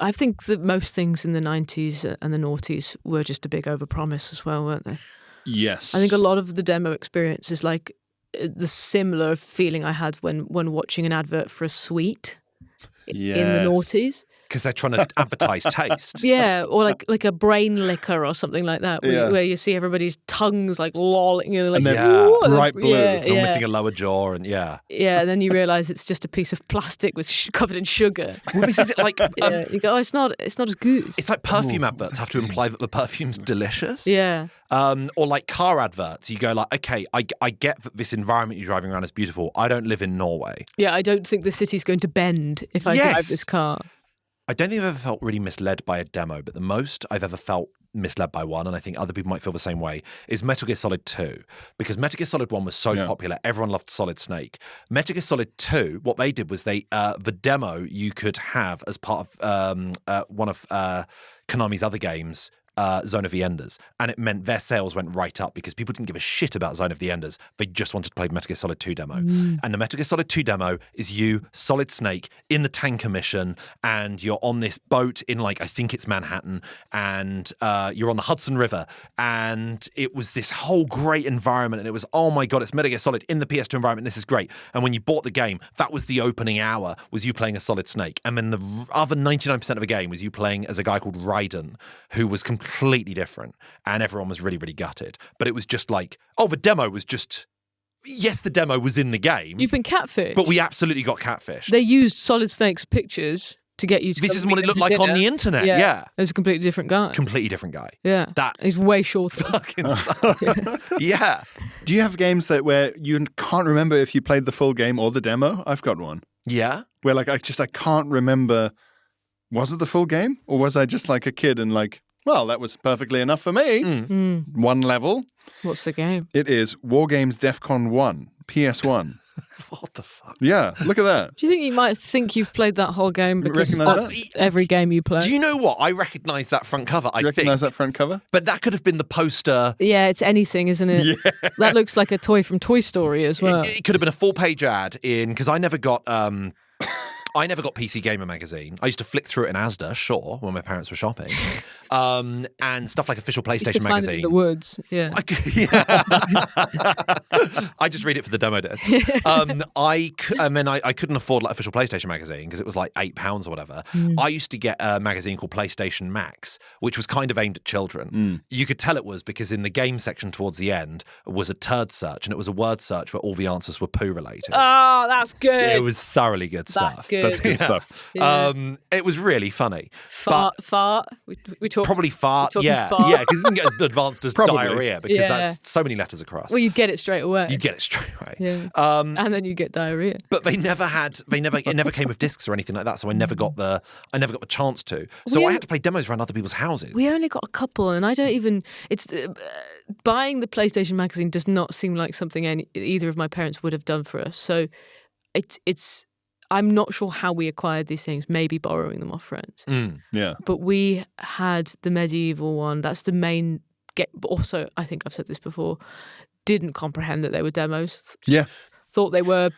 I think that most things in the 90s and the noughties were just a big overpromise as well, weren't they? Yes. I think a lot of the demo experience is like the similar feeling I had when watching an advert for a sweet in the noughties. Because they're trying to advertise taste. Yeah, or like a brain licker or something like that, where you see everybody's tongues like lolling, like, and they're "Ooh," bright blue. You're missing a lower jaw, and yeah, and then you realise it's just a piece of plastic with covered in sugar. Well, this is it like you go, oh, it's not as good. It's like perfume adverts have to imply that the perfume's delicious. Yeah. Or like car adverts, you go like, okay, I get that this environment you're driving around is beautiful. I don't live in Norway. Yeah, I don't think the city's going to bend if I drive this car. I don't think I've ever felt really misled by a demo, but the most I've ever felt misled by one, and I think other people might feel the same way, is Metal Gear Solid 2. Because Metal Gear Solid 1 was so popular, everyone loved Solid Snake. Metal Gear Solid 2, what they did was the demo you could have as part of one of Konami's other games, Zone of the Enders, and it meant their sales went right up because people didn't give a shit about Zone of the Enders. They just wanted to play Metal Gear Solid 2 demo. And the Metal Gear Solid 2 demo is you, Solid Snake, in the tanker mission, and you're on this boat in, like, I think it's Manhattan, and you're on the Hudson River, and it was this whole great environment, and it was, oh my God, it's Metal Gear Solid in the PS2 environment, this is great. And when you bought the game, that was the opening hour, was you playing a Solid Snake. And then the other 99% of the game was you playing as a guy called Raiden, who was completely different, and everyone was really, really gutted. But it was just like, oh, the demo was just, yes, the demo was in the game. You've been catfished. But we absolutely got catfished. They used Solid Snake's pictures to get you to... This is what it looked like on the internet, yeah. It was a completely different guy. Completely different guy. Yeah. That he's way shorter. fucking sucked. Yeah. Do you have games where you can't remember if you played the full game or the demo? I've got one. Yeah? Where like I can't remember, was it the full game? Or was I just like a kid and like, well, that was perfectly enough for me. One level. What's the game? It is War Games DEFCON 1, PS1. What the fuck? Yeah, look at that. Do you think you might think you've played that whole game because Recognise that's every game you play? Do you know what? I recognise that front cover, I You recognise think. that front cover? But that could have been the poster. Yeah, it's anything, isn't it? Yeah. That looks like a toy from Toy Story as well. It could have been a full-page ad because I never got PC Gamer magazine. I used to flick through it in Asda, sure, when my parents were shopping, and stuff like Official Used to PlayStation find it magazine. in the woods. Yeah. I just read it for the demo discs. I couldn't afford like Official PlayStation magazine because it was like £8 or whatever. I used to get a magazine called PlayStation Max, which was kind of aimed at children. You could tell it was because in the game section towards the end was a turd search, and it was a word search where all the answers were poo related. Oh, that's good. It was thoroughly good stuff. That's good. That's good stuff. Yeah. It was really funny. Fart. We talk. Probably fart. talking Yeah, fart. yeah, because it didn't get as advanced as Probably. diarrhea because Yeah. that's so many letters across. Well, you get it straight away. You get it straight away. Yeah. And then you get diarrhea. But it never came with discs or anything like that, so I never got the chance to. So I had to play demos around other people's houses. We only got a couple, and I don't even. It's buying the PlayStation magazine does not seem like something either of my parents would have done for us. So it's. I'm not sure how we acquired these things. Maybe borrowing them off friends. Yeah. But we had the medieval one. That's the main. But also, I think I've said this before. Didn't comprehend that they were demos. Yeah. Thought they were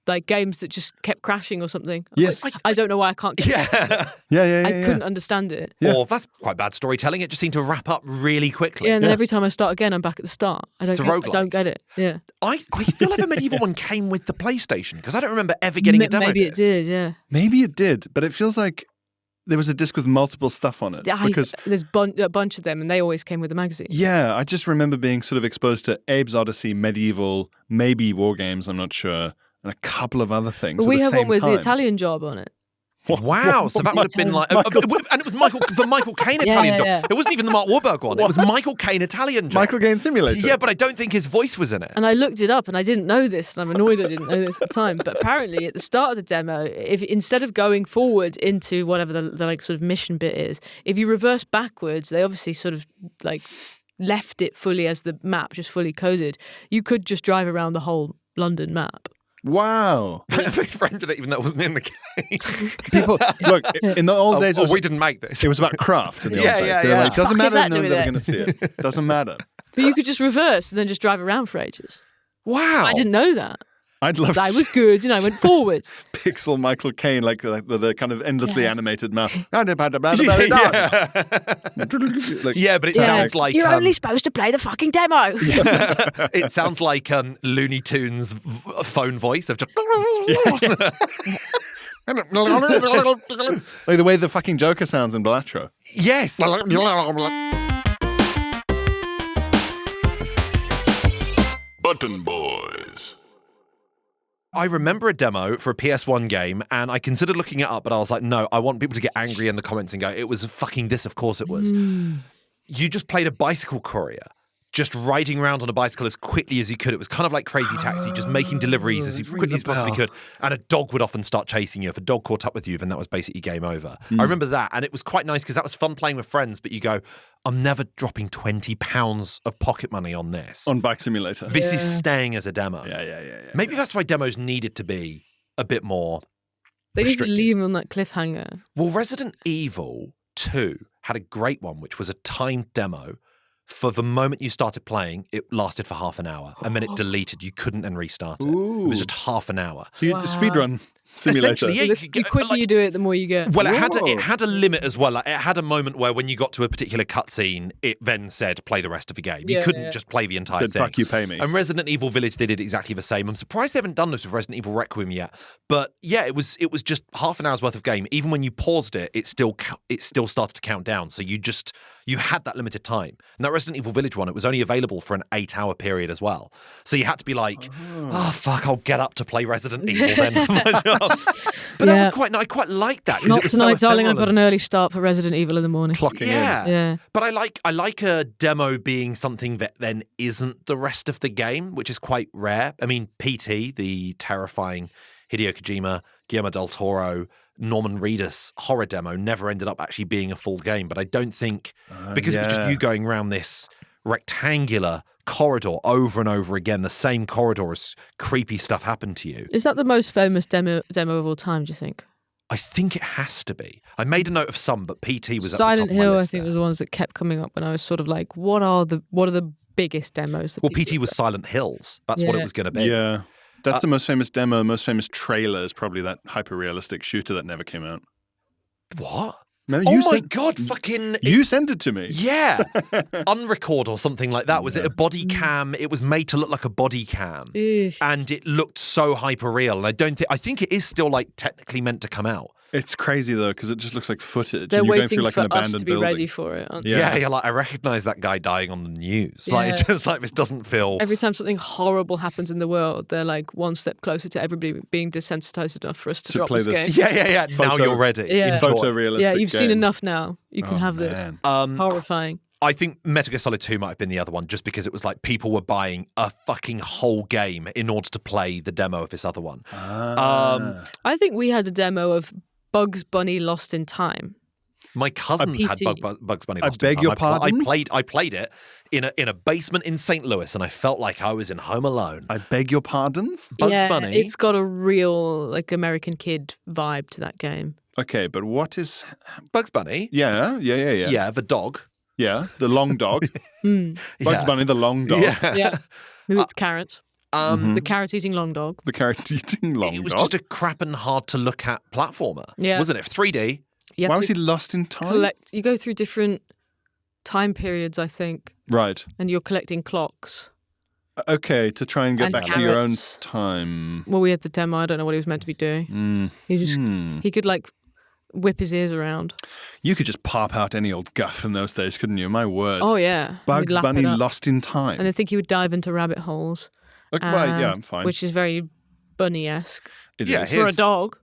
like games that just kept crashing or something. Yes. I don't know why I can't get it. Yeah. I couldn't understand it. Yeah. Or that's quite bad storytelling. It just seemed to wrap up really quickly. Yeah, and then every time I start again, I'm back at the start. I don't get it. Yeah. I feel like the medieval one came with the PlayStation because I don't remember ever getting a demo Maybe disc. it did, yeah. Maybe it did, but it feels like there was a disc with multiple stuff on it. Because there's a bunch of them, and they always came with the magazine. yeah, I just remember being sort of exposed to Abe's Odyssey, medieval, maybe War Games, I'm not sure, and a couple of other things. But we at the have same one with time. the Italian job on it. Wow, so that would have been like, and it was the Michael Caine Yeah, Italian yeah, job. yeah. It wasn't even the Mark Wahlberg one. It was Michael Caine Italian job. Michael Caine Simulator. Yeah, but I don't think his voice was in it. And I looked it up, and I didn't know this, and I'm annoyed I didn't know this at the time. But apparently, at the start of the demo, if instead of going forward into whatever the like sort of mission bit is, if you reverse backwards, they obviously sort of like left it fully as the map, just fully coded. You could just drive around the whole London map. Wow. My friend did it even though it wasn't in the game. People, look, in the old days, we didn't make this. it was about craft in the Yeah, old days. yeah, So yeah. like, doesn't Fuck is matter if that no one's doing ever going to see it. Doesn't matter. But you could just reverse and then just drive around for ages. Wow. I didn't know that. I'd love to I was see good, I went forward. pixel Michael Caine, like the kind of endlessly animated map. Yeah, but it sounds like You're only supposed to play the fucking demo. it sounds like Looney Tunes phone voice of just. Like the way the fucking Joker sounds in Balatro. Yes. Button Boys. I remember a demo for a PS1 game, and I considered looking it up, but I was like, no, I want people to get angry in the comments and go, it was fucking this, of course it was. You just played a bicycle courier, just riding around on a bicycle as quickly as you could. It was kind of like Crazy Taxi, just making deliveries as quickly as you possibly could. And a dog would often start chasing you. If a dog caught up with you, then that was basically game over. I remember that, and it was quite nice because that was fun playing with friends, but you go, I'm never dropping £20 of pocket money on this. On Bike Simulator. This is staying as a demo. Yeah. Maybe that's why demos needed to be a bit more They need to restricted. leave him on that cliffhanger. Well, Resident Evil 2 had a great one, which was a timed demo. For the moment you started playing, it lasted for half an hour, and then it deleted. You couldn't then restart it. It was just half an hour. It's a speedrun simulator. Essentially, yeah. The quicker you do it, the more you get. Well, it had a limit as well. Like, it had a moment where when you got to a particular cutscene, it then said, play the rest of the game. You couldn't just play the entire Said, thing. fuck you, pay me. And Resident Evil Village, they did exactly the same. I'm surprised they haven't done this with Resident Evil Requiem yet. But yeah, it was just half an hour's worth of game. Even when you paused it, it still started to count down. So you had that limited time. And that Resident Evil Village one, it was only available for an 8-hour period as well. So you had to be like, oh fuck, I'll get up to play Resident Evil then for my job. But that was quite nice. I quite liked that. 'Cause Not it was tonight, so darling. I've ephemeral got an early start for Resident Evil in the morning. Clocking in. Yeah. But I like a demo being something that then isn't the rest of the game, which is quite rare. I mean, PT, the terrifying Hideo Kojima, Guillermo del Toro, Norman Reedus horror demo never ended up actually being a full game. But I don't think, because it was just you going around this rectangular corridor over and over again, the same corridor as creepy stuff happened to you. Is that the most famous demo of all time, do you think? I think it has to be. I made a note of some, but PT was Silent at the top of my Hill, I list think, there. was the ones that kept coming up when I was sort of like, what are the biggest demos? That Well, people PT was Silent Hills. That's what it was going to be. Yeah. That's the most famous demo, most famous trailer is probably that hyper-realistic shooter that never came out. What? No, Oh you my sent, God, fucking... You sent it to me. Yeah. Unrecord or something like that. Was it a body cam? It was made to look like a body cam. Eesh. And it looked so hyper real. And I think it is still like technically meant to come out. It's crazy though because it just looks like footage. They're and you're going waiting through like for an us abandoned to be building. ready for it. Aren't they? Yeah, you're like, I recognise that guy dying on the news. Like, Yeah. it's just like this doesn't feel. Every time something horrible happens in the world, they're like one step closer to everybody being desensitized enough for us to drop play this this. game. Yeah. Now Photo- you're ready. Yeah. Enjoy. Photorealistic. Yeah, you've seen game. enough now. You can have this. Man. Horrifying. I think Metal Gear Solid 2 might have been the other one just because it was like people were buying a fucking whole game in order to play the demo of this other one. I think we had a demo of Bugs Bunny Lost in Time. My cousins had PC. Bugs Bunny I Lost in beg Time. your I pardons? played it in a basement in St. Louis and I felt like I was in Home Alone. I beg your pardons? Bugs Bunny. It's got a real like American Kid vibe to that game. Okay, but what is... Bugs Bunny. Yeah. Yeah, the dog. Yeah, the long dog. Mm. Bugs Yeah. Bunny, the long dog. Yeah. Yeah. Maybe it's carrots. Um, The carrot-eating long dog. The carrot-eating long It was dog. just a crap and hard to look at platformer, Yeah. wasn't it? 3D. You have Why to was he lost in time? collect. You go through different time periods, I think, Right. and you're collecting clocks. Okay, to try and get And back to your own carrots. time. Well, we had the demo. I don't know what he was meant to be doing. Mm. He could like whip his ears around. You could just pop out any old guff in those days, couldn't you? My word. Oh yeah, Bugs He'd lap Bunny it up. lost in time. And I think he would dive into rabbit holes. Okay, well, yeah, and- fine. Which is very bunny-esque It Yeah, is. for a His- dog.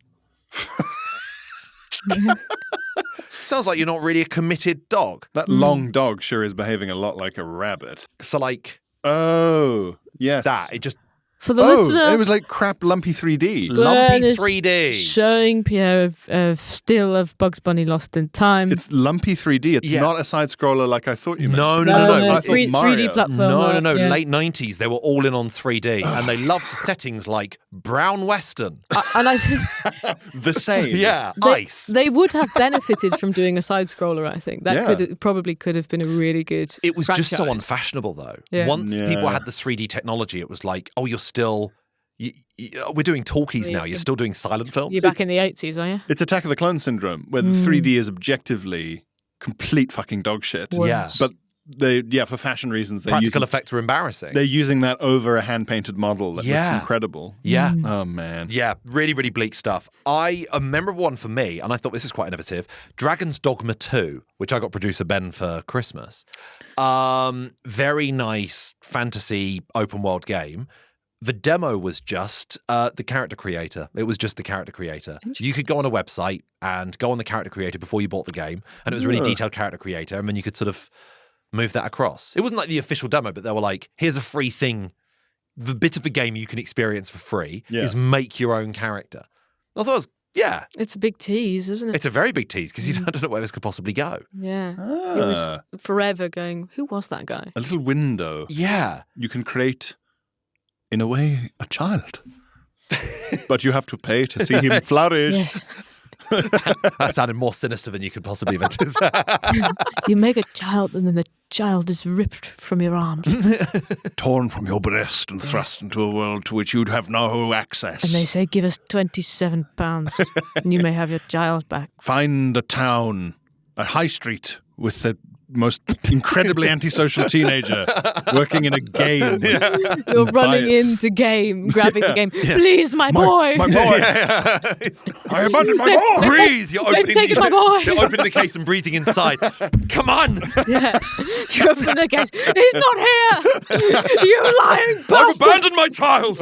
Sounds like you're not really a committed dog. That long dog sure is behaving a lot like a rabbit. So like Oh, yes. it just For the Oh, listener, it was like crap lumpy 3D. Glenn lumpy is 3D. showing Pierre a still of Bugs Bunny Lost in Time. It's lumpy 3D. It's Yeah. not a side scroller like I thought you meant. No, I thought, I thought 3D Mario. platform. No. Yeah. Late 90s, they were all in on 3D and they loved settings like brown western. And I think The same. Yeah, ice. they would have benefited from doing a side scroller. I think that Yeah. probably could have been a really good. It was just so franchise. unfashionable though. Yeah. Once Yeah. people had the 3D technology, it was like, oh, you're still. We're doing talkies now. You're still doing silent films. You're back in the 80s, are you? It's Attack of the Clone Syndrome, where the 3D is objectively complete fucking dog shit. Yes. But for fashion reasons, Practical effects are embarrassing. they're using that over a hand-painted model that looks Yeah. incredible. yeah. Oh, man. Yeah, really, really bleak stuff. A memorable one for me, and I thought this is quite innovative, Dragon's Dogma 2, which I got producer Ben for Christmas. Very nice fantasy open world game. The demo was just the character creator. It was just the character creator. You could go on a website and go on the character creator before you bought the game, and it was a really detailed character creator, and then you could sort of move that across. It wasn't like the official demo, but they were like, here's a free thing. The bit of the game you can experience for free is make your own character. I thought it was, yeah, It's a big tease, isn't it? it's a very big tease because you don't know where this could possibly go. Yeah. It Ah, was forever going, who was that guy? a little window. Yeah. You can create, in a way, a child. But you have to pay to see him flourish. Yes. That sounded more sinister than you could possibly have You make a child and then the child is ripped from your arms. Torn from your breast and thrust into a world to which you'd have no access. And they say, give us £27 and you may have your child back. Find a town, a high street with the most incredibly antisocial teenager working in a game. You're Buy running it. into game, grabbing the game. Please, my boy. My boy. I abandoned my boy. Breathe! You're They've taken my boy. You're opening the case and breathing inside. Come on! Yeah. You open the case. He's not here. You lying I've bastard. abandoned my child!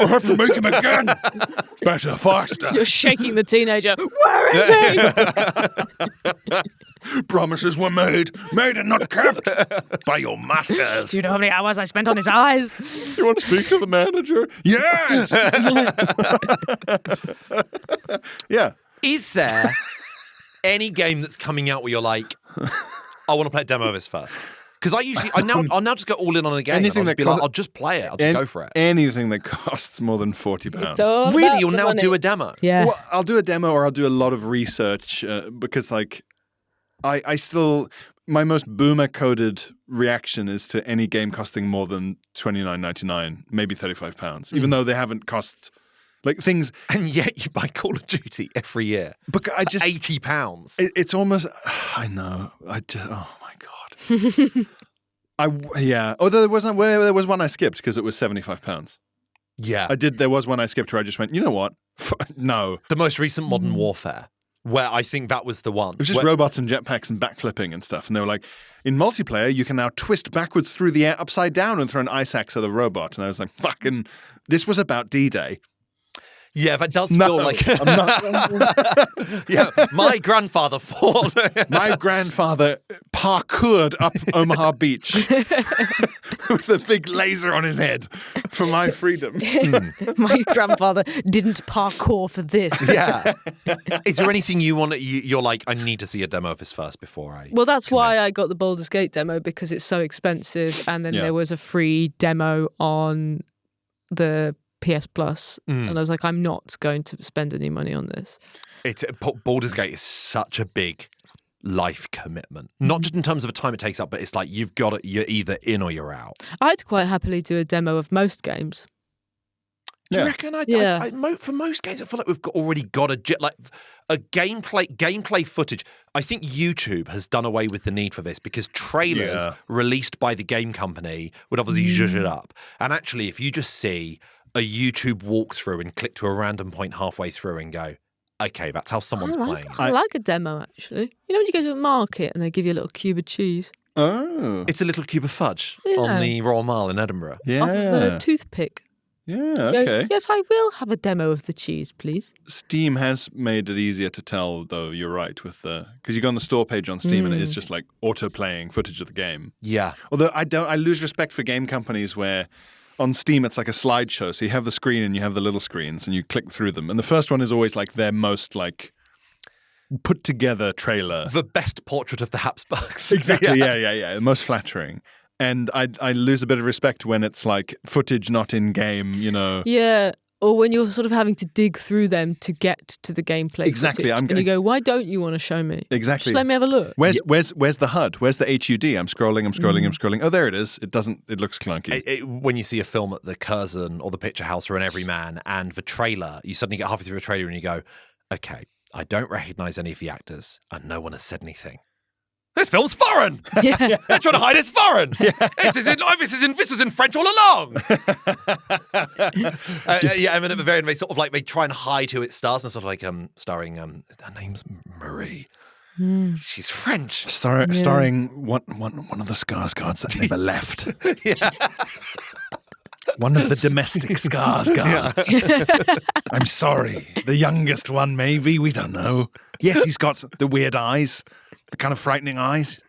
I'll have to make him again. Better, faster. You're shaking the teenager. Where is he? Promises were made and not kept by your masters. Do you know how many hours I spent on his eyes? You want to speak to the manager? Yes. Yeah. Is there any game that's coming out where you're like, I want to play a demo of this first? Because I'll now just go all in on a game. Anything I'll just that be like, costs- I'll just play it. I'll just go for it. Anything that costs more than £40. It's all Really? about You'll the now money. do a demo? Yeah. Well, I'll do a demo or I'll do a lot of research because, like, I still, my most boomer coded reaction is to any game costing more than £29.99, maybe £35, even though they haven't cost like things. And yet you buy Call of Duty every year. But I just, £80. it's almost, I know, oh my God. Yeah. Although there was one I skipped because it was £75. Yeah. There was one I skipped where I just went, you know what? No. The most recent Modern Warfare, where I think that was the one. It was just robots and jetpacks and backflipping and stuff. And they were like, in multiplayer, you can now twist backwards through the air upside down and throw an ice axe at a robot. And I was like, fucking, this was about D-Day. Yeah, that does feel like... I'm not. Yeah, my grandfather fought. My grandfather parkoured up Omaha Beach with a big laser on his head for my freedom. My grandfather didn't parkour for this. Yeah. Is there anything you're like, I need to see a demo of this first before I... Well, that's why I got the Baldur's Gate demo, because it's so expensive. And then there was a free demo on the PS Plus, and I was like, I'm not going to spend any money on this. Baldur's Gate is such a big life commitment, not just in terms of the time it takes up, but it's like you're either in or you're out. I'd quite happily do a demo of most games. Do you reckon? For most games, I feel like we've already got a gameplay footage. I think YouTube has done away with the need for this because trailers released by the game company would obviously zhuzh it up. And actually, if you just see a YouTube walkthrough and click to a random point halfway through and go, okay, that's how someone's playing. I like a demo, actually. You know when you go to a market and they give you a little cube of cheese? Oh. It's a little cube of fudge on the Royal Mile in Edinburgh. Yeah. Off of a toothpick. Yeah, okay. Yes, I will have a demo of the cheese, please. Steam has made it easier to tell, though, you're right, with because you go on the store page on Steam and it is just like auto-playing footage of the game. Yeah. Although I lose respect for game companies where on Steam it's like a slideshow, so you have the screen and you have the little screens and you click through them. And the first one is always like their most like put together trailer. The best portrait of the Habsburgs. Exactly, yeah. The most flattering. And I lose a bit of respect when it's like footage not in game, you know. Yeah, or when you're sort of having to dig through them to get to the gameplay. Exactly. And you go, why don't you want to show me? Exactly. Just let me have a look. Where's the HUD? Where's the HUD? I'm scrolling. Oh, there it is. It looks clunky. When you see a film at the Curzon or the Picture House or an Everyman and the trailer, you suddenly get halfway through a trailer and you go, okay, I don't recognise any of the actors and no one has said anything. This film's foreign. Yeah. They're trying to hide it's foreign. Yeah. This was in French all along. And then at the very end, they try and hide who it stars, and sort of like starring her name's Marie. She's French. Starring one of the Skarsgårds that never left. One of the domestic Skarsgårds. I'm sorry. The youngest one, maybe. We don't know. Yes, he's got the weird eyes. The kind of frightening eyes.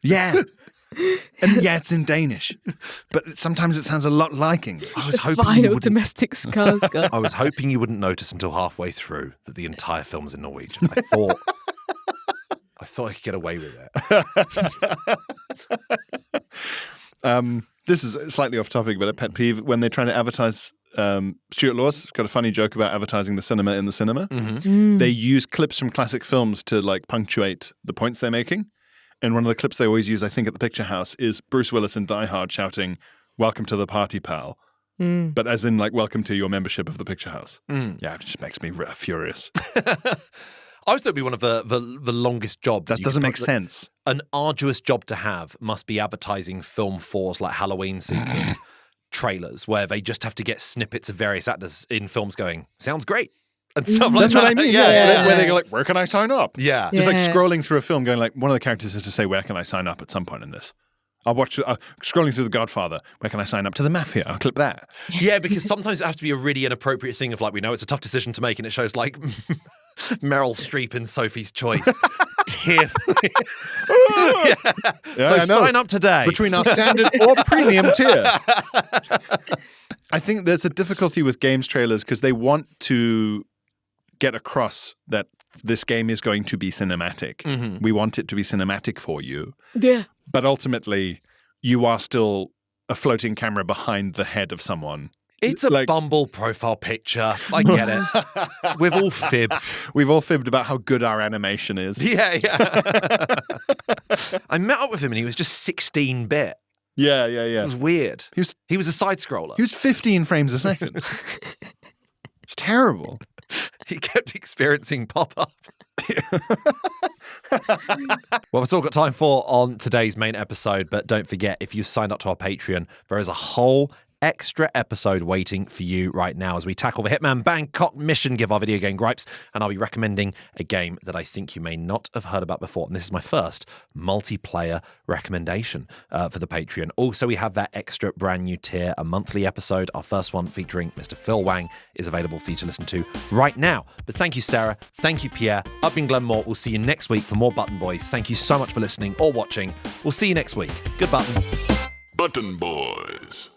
Yeah. And yeah, it's in Danish. But sometimes it sounds a lot like English. I was hoping Final domestic Skarsgård. I was hoping you wouldn't notice until halfway through that the entire film's in Norwegian. I thought I could get away with it. This is slightly off topic, but a pet peeve when they're trying to advertise. Stuart Law's got a funny joke about advertising the cinema in the cinema. They use clips from classic films to like punctuate the points they're making. And one of the clips they always use, I think, at the Picture House is Bruce Willis in Die Hard shouting, "Welcome to the party, pal." But as in like, welcome to your membership of the Picture House. Yeah, it just makes me furious. I was thought it'd be one of the longest jobs. That doesn't make sense. An arduous job to have must be advertising film fours like Halloween season trailers, where they just have to get snippets of various actors in films going, sounds great. And stuff like That's that. what I mean. Where they go like, where can I sign up? Yeah. Just like scrolling through a film going like, one of the characters is to say, where can I sign up at some point in this? I'll watch scrolling through The Godfather. Where can I sign up to the Mafia? I'll clip that. Yeah, because sometimes it has to be a really inappropriate thing of like, we know it's a tough decision to make, and it shows like Meryl Streep in Sophie's Choice. Tearfully. So sign up today. Between our standard or premium tier. I think there's a difficulty with games trailers because they want to get across that this game is going to be cinematic. We want it to be cinematic for you. Yeah. But ultimately, you are still a floating camera behind the head of someone. It's a Bumble profile picture. I get it. We've all fibbed. We've all fibbed about how good our animation is. Yeah. I met up with him and he was just 16-bit. Yeah. It was weird. He was a side scroller. He was 15 frames a second. It's terrible. He kept experiencing pop-up. Well, that's all got time for on today's main episode. But don't forget, if you signed up to our Patreon, there is a whole extra episode waiting for you right now as we tackle the Hitman Bangkok mission, give our video game gripes, and I'll be recommending a game that I think you may not have heard about before. And this is my first multiplayer recommendation for the Patreon. Also, we have that extra brand new tier, a monthly episode. Our first one featuring Mr. Phil Wang is available for you to listen to right now. But thank you, Sarah. Thank you, Pierre. I've been Glenn Moore. We'll see you next week for more Button Boys. Thank you so much for listening or watching. We'll see you next week. Good button. Button Boys.